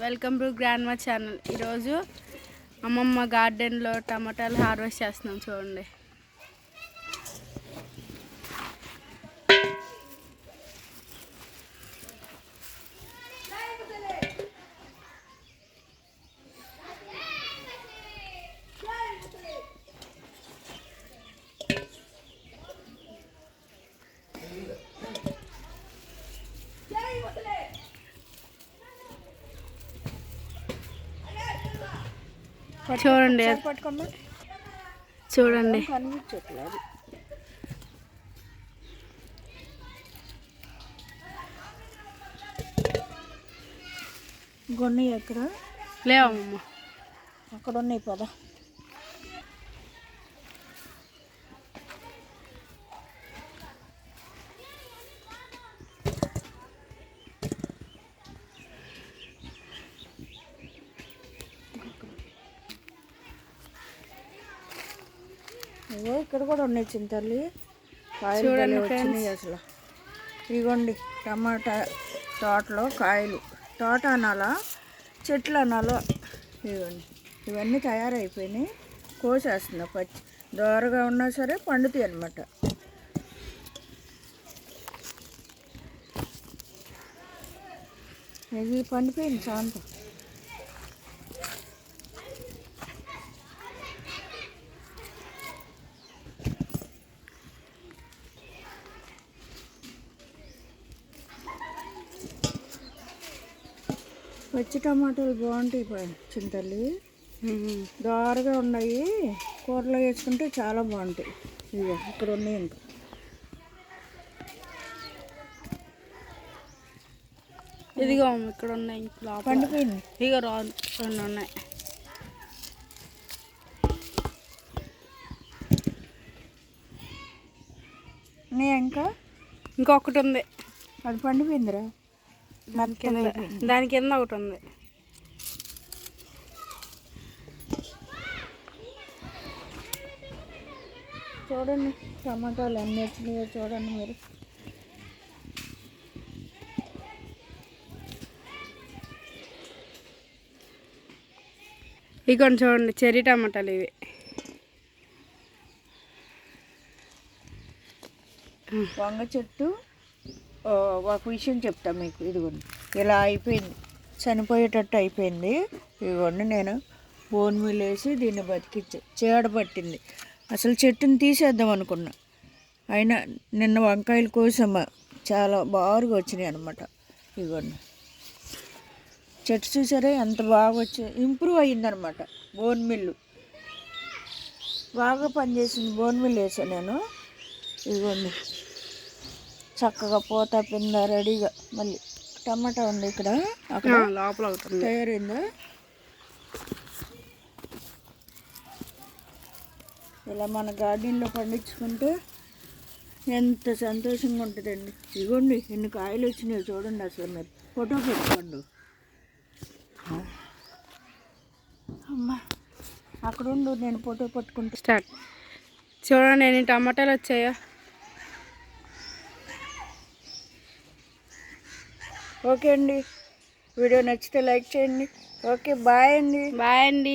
Welcome to grand మా channel. ఈరోజు అమ్మమ్మ గార్డెన్లో టమాటాలు హార్వెస్ట్ చేస్తున్నాం. చూడండి. చూడండి చూడండి కొన్ని ఎక్కడ లేవమ్మా, అక్కడ ఉన్నాయి పదా. ఇక్కడ కూడా ఉన్నాయి చింతల్లి కాయలు వచ్చినాయి అసలు. ఇగోండి టమాటా తోటలో కాయలు. తోట అనాలా చెట్లు అనాలో ఇవ్వండి. ఇవన్నీ తయారైపోయినాయి. కోసేస్తున్నా. పచ్చి దోరగా ఉన్నా సరే పండుతాయి అన్నమాట. ఇది పండిపోయింది శాంతం. పచ్చి టమాటాలు బాగుంటాయి చింతల్లి, దోరగా ఉన్నాయి. కూరలో వేసుకుంటే చాలా బాగుంటాయి. ఇక ఇక్కడ ఉన్నాయి. ఇంకా ఇదిగో ఇక్కడ ఉన్నాయి. పండిపోయింది. ఇక రెండు ఉన్నాయి. ఇంకొకటి ఉంది. అది పండిపోయిందిరా. దాని కింద ఒకటి ఉంది. చూడండి టమాటాలు ఎన్ని వచ్చినాయో చూడండి మీరు. ఇక చూడండి చెర్రీ టమాటాలు ఇవి. వంగ చెట్టు ఒక విషయం చెప్తా మీకు. ఇదిగోండి ఇలా అయిపోయింది, చనిపోయేటట్టు అయిపోయింది. ఇదిగోండి నేను బోన్ మీల్ వేసి దీన్ని బతికించి చీడ పట్టింది. అసలు చెట్టుని తీసేద్దాం అనుకున్నా, అయినా నిన్న వంకాయలు కోసమ్మా చాలా బాగా వచ్చినాయి అనమాట. ఇదిగోండి చెట్టు చూసారా ఎంత బాగా వచ్చి ఇంప్రూవ్ అయ్యిందనమాట. బోన్ మిల్లు బాగా పనిచేసింది. బోన్ మిల్ వేసాను నేను. ఇదిగోండి చక్కగా పూత పింద రెడీగా. మళ్ళీ టమాటా ఉంది ఇక్కడ, అక్కడ లోపల తయారైందా. ఇలా మన గార్డెన్లో పండించుకుంటే ఎంత సంతోషంగా ఉంటుందండి. ఇదిగోండి ఎన్ని కాయలు వచ్చినాయో చూడండి. అసలు మీరు ఫోటో పెట్టుకోండి. అమ్మా అక్కడ ఉండు, నేను ఫోటో పట్టుకుంటా. స్టార్ట్. చూడండి ఎన్ని టమాటాలు వచ్చాయో. ఓకే అండి, వీడియో నచ్చితే లైక్ చేయండి. ఓకే బాయ్ అండి. బాయ్ అండి.